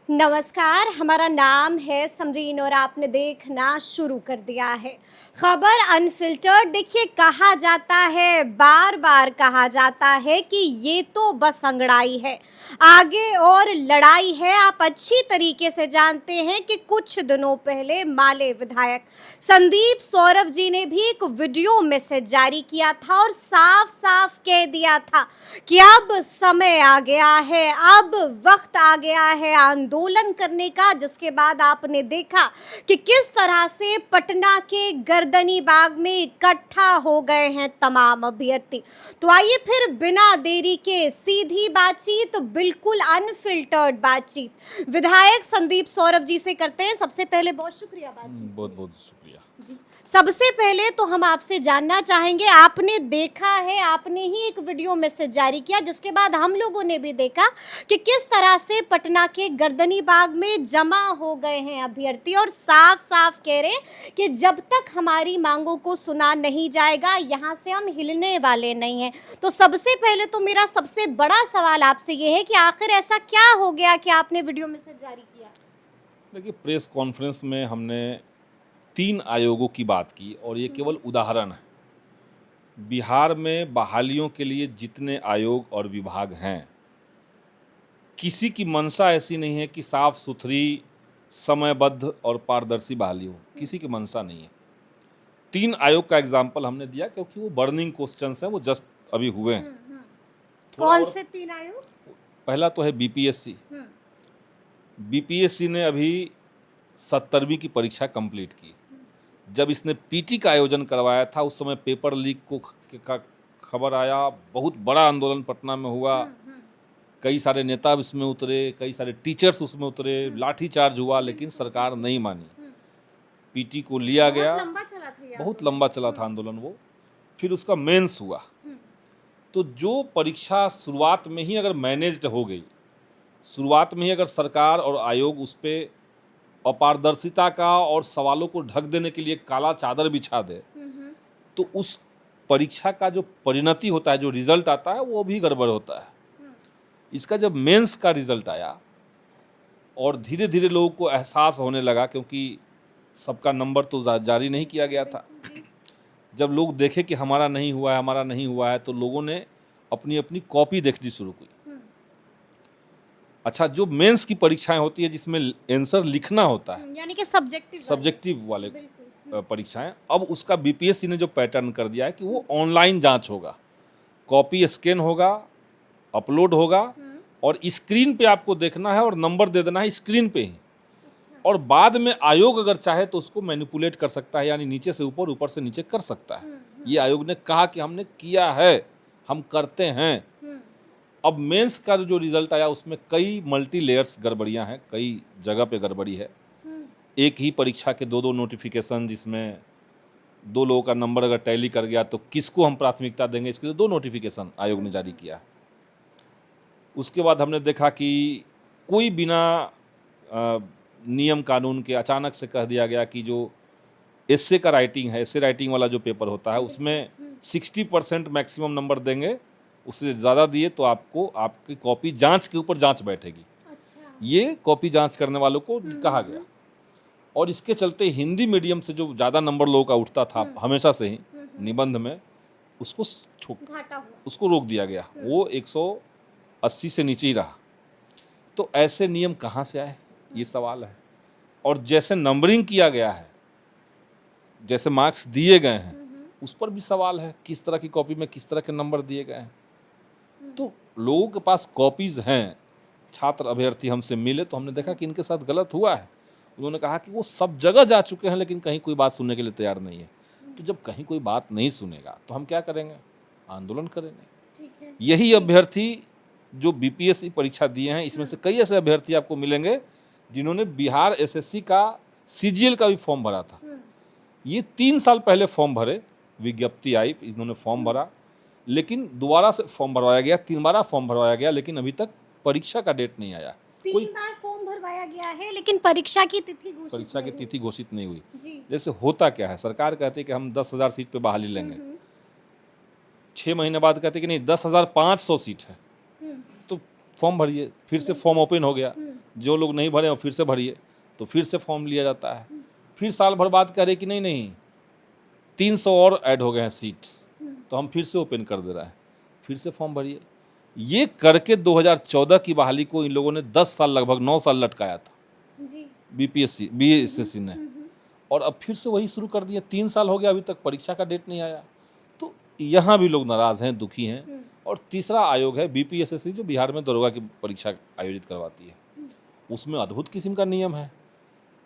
नमस्कार, हमारा नाम है समरीन और आपने देखना शुरू कर दिया है खबर अनफिल्टर्ड। देखिए, कहा जाता है, बार बार कहा जाता है कि ये तो बस अंगड़ाई है, आगे और लड़ाई है। आप अच्छी तरीके से जानते हैं कि कुछ दिनों पहले माले विधायक संदीप सौरभ जी ने भी एक वीडियो मैसेज जारी किया था और साफ साफ कह दिया था कि अब समय आ गया है, अब वक्त आ गया है आंदोलन करने का। जिसके बाद आपने देखा कि किस तरह से पटना के गर्दनी बाग में इकट्ठा हो गए हैं तमाम अभ्यर्थी। तो आइए फिर बिना देरी के सीधी बातचीत, बिल्कुल अनफिल्टर्ड बातचीत विधायक संदीप सौरभ जी से करते हैं। सबसे पहले बहुत शुक्रिया बातचीत। बहुत बहुत शुक्रिया जी, सबसे पहले तो हम आपसे जानना चाहेंगे, आपने देखा है, आपने ही एक वीडियो मैसेज जारी किया जिसके बाद हम लोगों ने भी देखा कि किस तरह से पटना के गर्दनी बाग में जमा हो गए हैं अभ्यर्थी और साफ साफ कह रहे हैं कि जब तक हमारी मांगों को सुना नहीं जाएगा यहाँ से हम हिलने वाले नहीं हैं। तो सबसे पहले तो मेरा सबसे बड़ा सवाल आपसे ये है कि आखिर ऐसा क्या हो गया कि आपने वीडियो मैसेज जारी किया? देखिए, प्रेस कॉन्फ्रेंस में हमने 3 आयोगों की बात की और ये केवल उदाहरण है। बिहार में बहालियों के लिए जितने आयोग और विभाग हैं, किसी की मंशा ऐसी नहीं है कि साफ सुथरी, समयबद्ध और पारदर्शी बहाली हो। किसी की मंशा नहीं है। 3 आयोग का एग्जाम्पल हमने दिया क्योंकि वो बर्निंग क्वेश्चंस हैं, वो जस्ट अभी हुए हैं। कौन से 3 आयोग? पहला तो है बीपीएससी। बीपीएससी ने अभी 70वीं की परीक्षा कंप्लीट की। जब इसने पीटी का आयोजन करवाया था उस समय पेपर लीक का खबर आया, बहुत बड़ा आंदोलन पटना में हुआ। कई सारे नेता उसमें उतरे, कई सारे टीचर्स उसमें उतरे, लाठीचार्ज हुआ, लेकिन सरकार नहीं मानी। पीटी को लिया गया, बहुत लंबा चला था आंदोलन वो। फिर उसका मेंस हुआ। तो जो परीक्षा शुरुआत में ही अगर मैनेज्ड हो गई, शुरुआत में ही अगर सरकार और आयोग उस पर अपारदर्शिता का और सवालों को ढक देने के लिए काला चादर बिछा दे, तो उस परीक्षा का जो परिणति होता है, जो रिजल्ट आता है, वो भी गड़बड़ होता है। इसका जब मेंस का रिजल्ट आया और धीरे धीरे लोगों को एहसास होने लगा, क्योंकि सबका नंबर तो जारी नहीं किया गया था। जब लोग देखे कि हमारा नहीं हुआ है, हमारा नहीं हुआ है, तो लोगों ने अपनी अपनी कॉपी देखनी शुरू की। अच्छा, जो मेंस की परीक्षाएं होती है जिसमें आंसर लिखना होता है, यानी कि सब्जेक्टिव वाले परीक्षाएं, अब उसका बीपीएससी ने जो पैटर्न कर दिया है कि वो ऑनलाइन जांच होगा, कॉपी स्कैन होगा, अपलोड होगा और स्क्रीन पे आपको देखना है और नंबर दे देना है स्क्रीन पे ही। और बाद में आयोग अगर चाहे तो उसको मैनिपुलेट कर सकता है, यानी नीचे से ऊपर, ऊपर से नीचे कर सकता है। ये आयोग ने कहा कि हमने किया है, हम करते हैं। अब मेंस का जो रिजल्ट आया उसमें कई मल्टी लेयर्स गड़बड़ियां हैं, कई जगह पे गड़बड़ी है। एक ही परीक्षा के 2-2 नोटिफिकेशन, जिसमें 2 लोगों का नंबर अगर टैली कर गया तो किसको हम प्राथमिकता देंगे, इसके लिए 2 नोटिफिकेशन आयोग ने जारी किया। उसके बाद हमने देखा कि कोई बिना नियम कानून के अचानक से कह दिया गया कि जो एस्से का राइटिंग है, एस्से राइटिंग वाला जो पेपर होता है, उसमें 60% मैक्सिमम नंबर देंगे, उससे ज़्यादा दिए तो आपको आपकी कॉपी जांच के ऊपर जांच बैठेगी। अच्छा। ये कॉपी जांच करने वालों को कहा गया। और इसके चलते हिंदी मीडियम से जो ज़्यादा नंबर लोगों का उठता था हमेशा से ही निबंध में, उसको रोक दिया गया। वो 180 से नीचे ही रहा। तो ऐसे नियम कहाँ से आए, ये सवाल है। और जैसे नंबरिंग किया गया है, जैसे मार्क्स दिए गए हैं, उस पर भी सवाल है, किस तरह की कॉपी में किस तरह के नंबर दिए गए हैं। तो लोगों के पास कॉपीज हैं, छात्र अभ्यर्थी हमसे मिले तो हमने देखा कि इनके साथ गलत हुआ है। उन्होंने कहा कि वो सब जगह जा चुके हैं लेकिन कहीं कोई बात सुनने के लिए तैयार नहीं है। तो जब कहीं कोई बात नहीं सुनेगा तो हम क्या करेंगे? आंदोलन करेंगे। यही अभ्यर्थी जो बीपीएससी परीक्षा दिए हैं, इसमें से कई ऐसे अभ्यर्थी आपको मिलेंगे जिन्होंने बिहार एसएससी का सीजीएल का भी फॉर्म भरा था। ये 3 साल पहले फॉर्म भरे, विज्ञप्ति आई, इन्होंने फॉर्म भरा, लेकिन दोबारा से फॉर्म भरवाया गया, 3 बार फॉर्म भरवाया गया, लेकिन अभी तक परीक्षा का डेट नहीं आया। 3 बार फॉर्म भरवाया गया है लेकिन परीक्षा की तिथि घोषित नहीं हुई। जैसे होता क्या है, सरकार कहती है कि हम 10,000 सीट पे बहाली लेंगे, 6 महीने बाद कहते हैं कि नहीं 10,500 सीट है। तो फॉर्म भरिए, फिर से फॉर्म ओपन हो गया, जो लोग नहीं भरे हो फिर से भरिए, तो फिर से फॉर्म लिया जाता है। फिर साल भर बाद कह रहे कि नहीं नहीं 300 और ऐड हो गए हैं सीट्स, तो हम फिर से ओपन कर दे रहे हैं, फिर से फॉर्म भरिए। ये करके 2014 की बहाली को इन लोगों ने 10 साल लगभग 9 साल लटकाया था जी। बीएसएससी ने, और अब फिर से वही शुरू कर दिया। 3 साल हो गया, अभी तक परीक्षा का डेट नहीं आया। तो यहाँ भी लोग नाराज हैं, दुखी हैं। और तीसरा आयोग है बीपीएसएससी, जो बिहार में दरोगा की परीक्षा आयोजित करवाती है। उसमें अद्भुत किस्म का नियम है।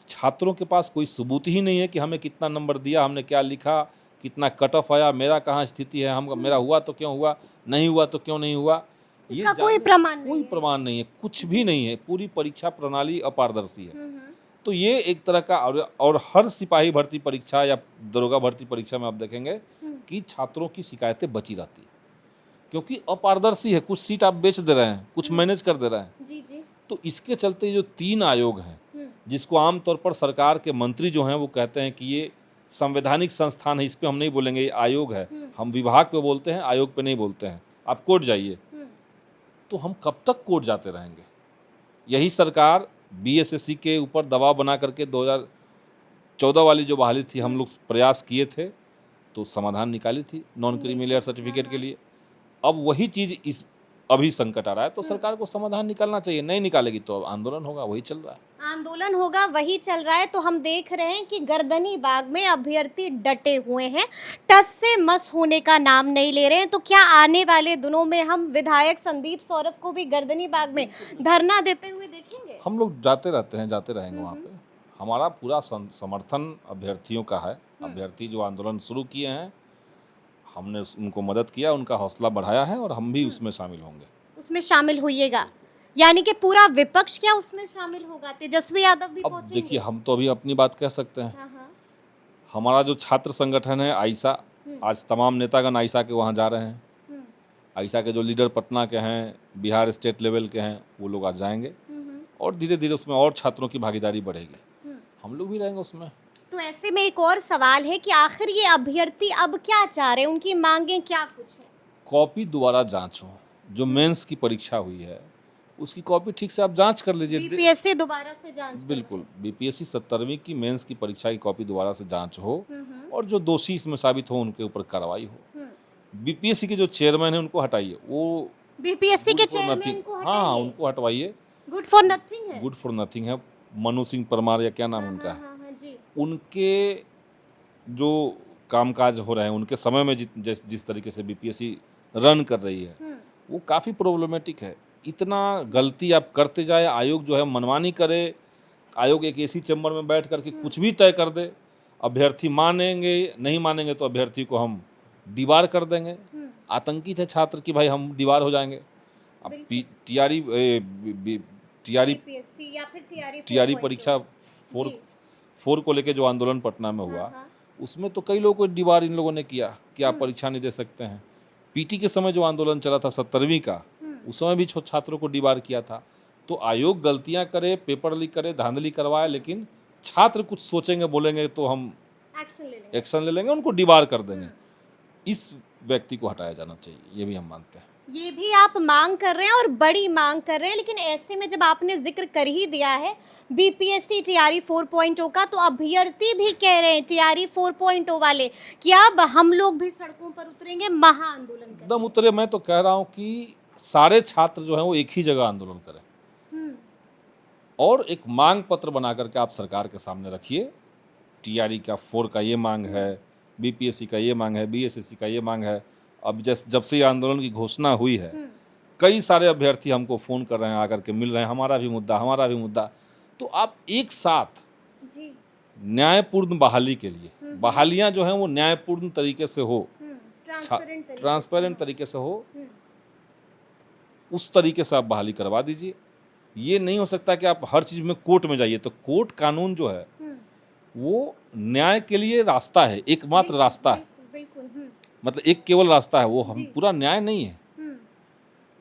छात्रों के पास कोई सबूत ही नहीं है कि हमें कितना नंबर दिया, हमने क्या लिखा, कितना कट ऑफ आया, मेरा कहाँ स्थिति है, हम मेरा हुआ तो क्यों हुआ, नहीं हुआ तो क्यों नहीं हुआ, इसका कोई प्रमाण नहीं कोई है। प्रमाण नहीं है, कुछ भी नहीं है। पूरी परीक्षा प्रणाली अपारदर्शी है। तो ये एक तरह का, और हर सिपाही भर्ती परीक्षा या दरोगा भर्ती परीक्षा में आप देखेंगे कि छात्रों की शिकायतें बची रहती है, क्योंकि अपारदर्शी है। कुछ सीट आप बेच दे रहे हैं, कुछ मैनेज कर दे रहे हैं। जी जी। तो इसके चलते जो 3 आयोग हैं, जिसको आमतौर पर सरकार के मंत्री जो हैं वो कहते हैं कि ये संवैधानिक संस्थान है, इस पे हम नहीं बोलेंगे, ये आयोग है। हम विभाग पे बोलते हैं, आयोग पे नहीं बोलते हैं। आप कोर्ट जाइए। तो हम कब तक कोर्ट जाते रहेंगे? यही सरकार बीएसएससी के ऊपर दबाव बना करके 2014 वाली जो बहाली थी, हम लोग प्रयास किए थे, तो समाधान निकाली थी नॉन क्रीमी लेयर सर्टिफिकेट के लिए। अब वही चीज़ इस अभी संकट आ रहा है, तो सरकार को समाधान निकालना चाहिए। नहीं निकालेगी तो आंदोलन होगा, वही चल रहा है। आंदोलन होगा, वही चल रहा है। तो हम देख रहे हैं कि गर्दनी बाग में अभ्यर्थी डटे हुए हैं, टस से मस होने का नाम नहीं ले रहे हैं। तो क्या आने वाले दिनों में हम विधायक संदीप सौरभ को भी गर्दनी बाग में धरना देते हुए देखेंगे? हम लोग जाते रहते हैं, जाते रहेंगे वहाँ पे। हमारा पूरा समर्थन अभ्यर्थियों का है। अभ्यर्थी जो आंदोलन शुरू किए हैं, हमने उनको मदद किया, उनका हौसला बढ़ाया है, और हम भी उसमें शामिल होंगे। उसमें शामिल होइएगा, यानी कि पूरा विपक्ष क्या उसमें शामिल होगा? तेजस्वी यादव भी अब पहुंचेंगे? देखिए, हम तो अभी अपनी बात कह सकते हैं। हाँ। हमारा जो छात्र संगठन है आइसा, आज तमाम नेतागण आइसा के वहाँ जा रहे हैं। आइसा के जो लीडर पटना के हैं, बिहार स्टेट लेवल के हैं, वो लोग आज जाएंगे, और धीरे धीरे उसमें और छात्रों की भागीदारी बढ़ेगी। हम लोग भी रहेंगे उसमें। तो ऐसे में एक और सवाल है कि आखिर ये अभ्यर्थी अब क्या चाह रहे हैं, उनकी मांगें क्या कुछ है? कॉपी दोबारा जांच हो। जो मेंस की परीक्षा हुई है, उसकी कॉपी ठीक से आप जांच कर लीजिए। बीपीएससी दोबारा से जांच बिल्कुल, बीपीएससी 17वीं की मेंस की परीक्षा की कॉपी दोबारा से जांच हो, और जो दोषी इसमें साबित हो उनके ऊपर कार्रवाई हो। बीपीएससी के जो चेयरमैन है उनको हटाइए। वो बीपीएससी के good for चेयरमैन nothing- को हाँ, हटाइए। उनको हटवाइए। गुड फॉर नथिंग है। गुड फॉर नथिंग है। मनु सिंह परमार या क्या नाम उनका है, हाँ, जी। उनके जो कामकाज हो रहे हैं, उनके समय में जिस तरीके से बीपीएससी रन कर रही है, वो काफ़ी प्रॉब्लमेटिक है। इतना गलती आप करते जाए, आयोग जो है मनमानी करे, आयोग एक एसी चैम्बर में बैठ करके कुछ भी तय कर दे। अभ्यर्थी मानेंगे, नहीं मानेंगे तो अभ्यर्थी को हम दीवार कर देंगे। आतंकित है छात्र कि भाई हम दीवार हो जाएंगे। अब टीआरई बीपीएससी या फिर टीआरई परीक्षा 4 को लेके जो आंदोलन पटना में हुआ, उसमें तो कई लोगों को दीवार इन लोगों ने किया कि आप परीक्षा नहीं दे सकते हैं। पीटी के समय जो आंदोलन चला था 17वीं का, उस समय भी छात्रों को दीवार किया था। तो आयोग गलतियां करे, पेपर लीक करे, धांधली करवाए, लेकिन छात्र कुछ सोचेंगे, बोलेंगे तो हम एक्शन ले लेंगे, उनको दीवार कर देंगे। इस व्यक्ति को हटाया जाना चाहिए, ये भी हम मानते हैं। ये भी आप मांग कर रहे हैं और बड़ी मांग कर रहे हैं। लेकिन ऐसे में जब आपने जिक्र कर ही दिया है बीपीएससी टीआरई 4.0 का, तो अभ्यर्थी भी कह रहे हैं टीआरई 4.0 वाले कि अब हम लोग भी सड़कों पर उतरेंगे, महा आंदोलन करेंगे। एकदम उतरे। मैं तो कह रहा हूँ कि सारे छात्र जो हैं वो एक ही जगह आंदोलन करें, और एक मांग पत्र बना करके आप सरकार के सामने रखिए। टीआरई का 4 का ये मांग है, बीपीएससी का ये मांग है, बीएसएससी का ये मांग है। अब जब से ये आंदोलन की घोषणा हुई है, कई सारे अभ्यर्थी हमको फ़ोन कर रहे हैं, आकर के मिल रहे हैं, हमारा भी मुद्दा, हमारा भी मुद्दा। तो आप एक साथ न्यायपूर्ण बहाली के लिए, बहालियां जो हैं वो न्यायपूर्ण तरीके से हो, ट्रांसपेरेंट तरीके से हो, उस तरीके से आप बहाली करवा दीजिए। ये नहीं हो सकता कि आप हर चीज़ में कोर्ट में जाइए। तो कोर्ट कानून जो है वो न्याय के लिए रास्ता है, एकमात्र रास्ता है। मतलब एक केवल रास्ता है, वो हम पूरा न्याय नहीं है।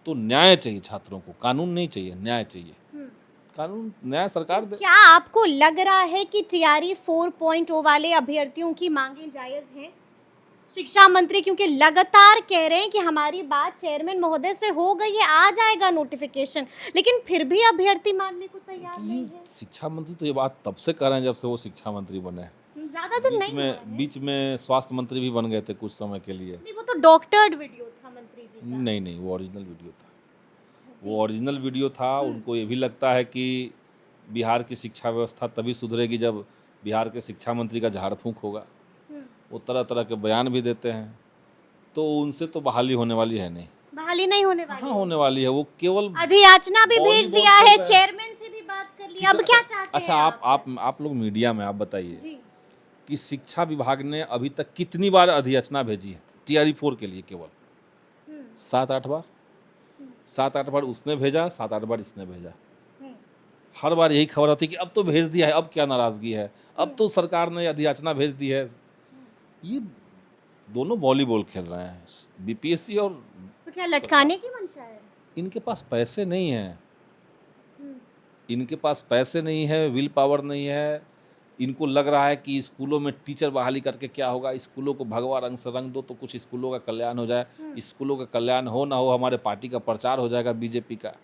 तो न्याय चाहिए छात्रों को, कानून नहीं चाहिए, न्याय चाहिए। कानून न्याय सरकार दे। क्या आपको लग रहा है कि टीआरई 4.0 वाले अभ्यर्थियों की मांगें जायज हैं? शिक्षा मंत्री क्योंकि लगातार कह रहे हैं कि हमारी बात चेयरमैन महोदय से हो गई है, आ जाएगा नोटिफिकेशन, लेकिन फिर भी अभ्यर्थी मानने को तैयार नहीं है। शिक्षा मंत्री तो ये बात तब से कर रहे हैं जब से वो शिक्षा मंत्री बने हैं। ज्यादा दिन नहीं हुआ है। बीच में स्वास्थ्य मंत्री भी बन गए थे कुछ समय के लिए। नहीं, वो तो डॉक्टर्ड वीडियो था मंत्री जी का। नहीं, वो ओरिजिनल वीडियो था। वो ओरिजिनल वीडियो था। उनको ये भी लगता है कि बिहार की शिक्षा व्यवस्था तभी सुधरेगी जब बिहार के शिक्षा मंत्री का झाड़ फूंक होगा। वो तरह तरह के बयान भी देते हैं, तो उनसे तो बहाली होने वाली है नहीं। बहाली नहीं होने वाली। हाँ, होने वाली है। वो केवल अधियाचना भी बॉडी भेज बोल दिया कर है, रहे हैं। चेयरमैन से भी बात कर ली, अब क्या चाहते अच्छा, हैं आप लोग मीडिया में आप बताइए जी। कि शिक्षा विभाग ने अभी तक कितनी बार अधियाचना भेजी है TRE 4 के लिए? केवल 7-8 बार। 7-8 बार उसने भेजा, 7-8 बार इसने भेजा। हर बार यही खबर आती है कि अब तो भेज दिया है, अब क्या नाराजगी है, अब तो सरकार ने अधियाचना भेज दी है। ये दोनों वॉलीबॉल खेल रहे हैं, BPSC और तो क्या लटकाने की मंशा है? इनके पास पैसे नहीं है। इनके पास पैसे नहीं है, विल पावर नहीं है। इनको लग रहा है कि स्कूलों में टीचर बहाली करके क्या होगा, स्कूलों को भगवा रंग से रंग दो तो कुछ स्कूलों का कल्याण हो जाए। स्कूलों का कल्याण हो ना हो, हमारे पार्टी का प्रचार हो जाएगा, बीजेपी का।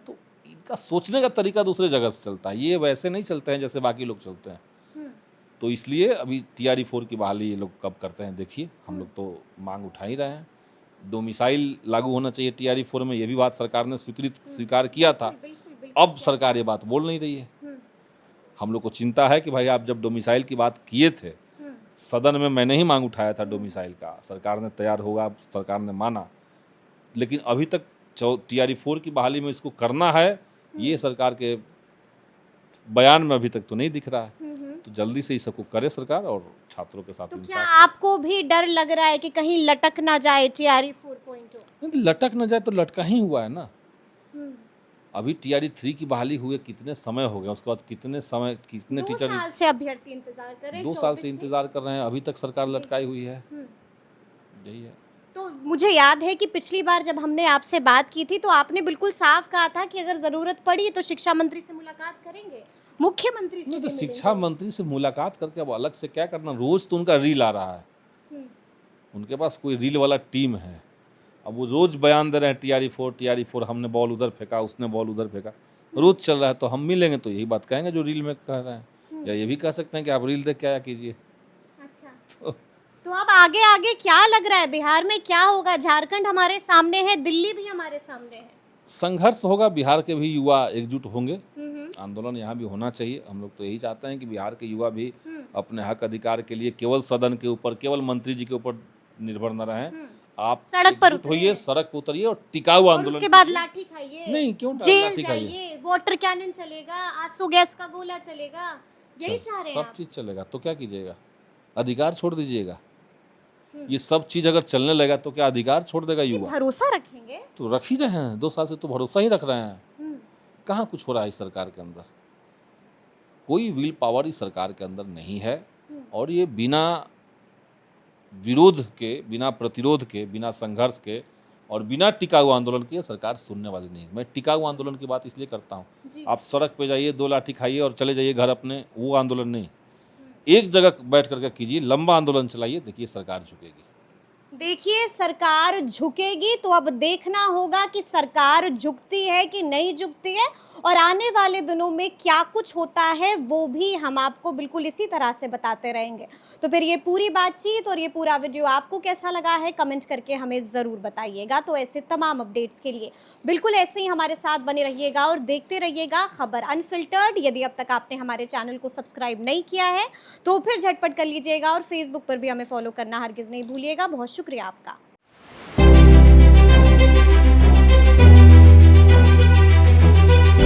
तो इनका सोचने का तरीका दूसरे जगह से चलता है। ये वैसे नहीं चलते हैं जैसे बाकी लोग चलते हैं। तो इसलिए अभी TRE 4 की बहाली ये लोग कब करते हैं देखिए। हम लोग तो मांग उठा ही रहे हैं। डोमिसाइल लागू होना चाहिए TRE 4 में, ये भी बात सरकार ने स्वीकार किया था। अब सरकार ये बात बोल नहीं रही है। हम लोग को चिंता है कि भाई आप जब डोमिसाइल की बात किए थे, सदन में मैंने ही मांग उठाया था डोमिसाइल का, सरकार ने तैयार होगा, सरकार ने माना, लेकिन अभी तक TRE 4 की बहाली में इसको करना है, ये सरकार के बयान में अभी तक तो नहीं दिख रहा है। तो जल्दी से इस सबको करे सरकार और छात्रों के साथ तो क्या इंसाफ। आपको भी डर लग रहा है कि कहीं लटक ना जाए TRE 4.0? नहीं, लटक न जाए तो लटका ही हुआ है ना। अभी TRE 3 की बहाली हुए कितने समय हो गए, उसके बाद कितने 2 टीचर साल से अभ्यर्थी इंतजार कर रहे हैं। 2 साल से इंतजार कर रहे हैं, अभी तक सरकार लटकाई हुई है। यही है। तो मुझे याद है कि पिछली बार जब हमने आपसे बात की थी तो आपने बिल्कुल साफ कहा था कि अगर जरूरत पड़ी तो शिक्षा मंत्री से मुलाकात करेंगे, मुख्यमंत्री से नहीं भी तो मिलेंगे। शिक्षा मंत्री से मुलाकात करके अब अलग से क्या करना, रोज तो उनका रील आ रहा है। उनके पास कोई रील वाला टीम है। अब वो रोज बयान दे रहे हैं TRE 4 हमने बॉल उधर फेंका, उसने बॉल उधर फेंका, रोज चल रहा है। तो हम मिलेंगे तो यही बात कहेंगे जो रील में कह रहे हैं, या ये भी कह सकते हैं कि आप रील देख के आया कीजिए। अच्छा, तो अब आगे आगे क्या लग रहा है, बिहार में क्या होगा? झारखंड हमारे सामने है, दिल्ली भी हमारे सामने है। संघर्ष होगा, बिहार के भी युवा एकजुट होंगे, आंदोलन यहाँ भी होना चाहिए। हम लोग तो यही चाहते हैं कि बिहार के युवा भी अपने हक अधिकार के लिए केवल सदन के ऊपर, केवल मंत्री जी के ऊपर निर्भर न रहें। आप सड़क पर एकजुट होइए, सड़क पर उतरिए और टिकाऊ आंदोलन उसके बाद कीजिए। लाठी खाइए, नहीं, क्यों जेल लाठी खाइए? जाइए, वाटर कैनन चलेगा, आंसू गैस का गोला चलेगा, यही चाह रहे हैं सब आप? चीज चलेगा तो क्या कीजिएगा? अधिकार छोड़ दीजिएगा। ये सब चीज अगर चलने लगा तो क्या अधिकार छोड़ देगा युवा? भरोसा रखेंगे तो रख ही रहे हैं, 2 साल से तो भरोसा ही रख रहे हैं। कहाँ कुछ हो रहा है इस सरकार के अंदर? कोई विल पावर इस सरकार के अंदर नहीं है। और ये बिना विरोध के, बिना प्रतिरोध के, बिना संघर्ष के और बिना टिकाऊ आंदोलन के सरकार सुनने वाली नहीं है। मैं टिकाऊ आंदोलन की बात इसलिए करता हूँ, आप सड़क पे जाइए, 2 लाठी खाइए और चले जाइए घर अपने, वो आंदोलन नहीं। एक जगह बैठ करके कीजिए, लंबा आंदोलन चलाइए, देखिए सरकार झुकेगी। देखिए सरकार झुकेगी, तो अब देखना होगा कि सरकार झुकती है कि नहीं झुकती है, और आने वाले दिनों में क्या कुछ होता है वो भी हम आपको बिल्कुल इसी तरह से बताते रहेंगे। तो फिर ये पूरी बातचीत और ये पूरा वीडियो आपको कैसा लगा है, कमेंट करके हमें ज़रूर बताइएगा। तो ऐसे तमाम अपडेट्स के लिए बिल्कुल ऐसे ही हमारे साथ बने रहिएगा और देखते रहिएगा खबर अनफिल्टर्ड। यदि अब तक आपने हमारे चैनल को सब्सक्राइब नहीं किया है तो फिर झटपट कर लीजिएगा, और फेसबुक पर भी हमें फॉलो करना हरगिज़ नहीं भूलिएगा। बहुत शुक्रिया आपका।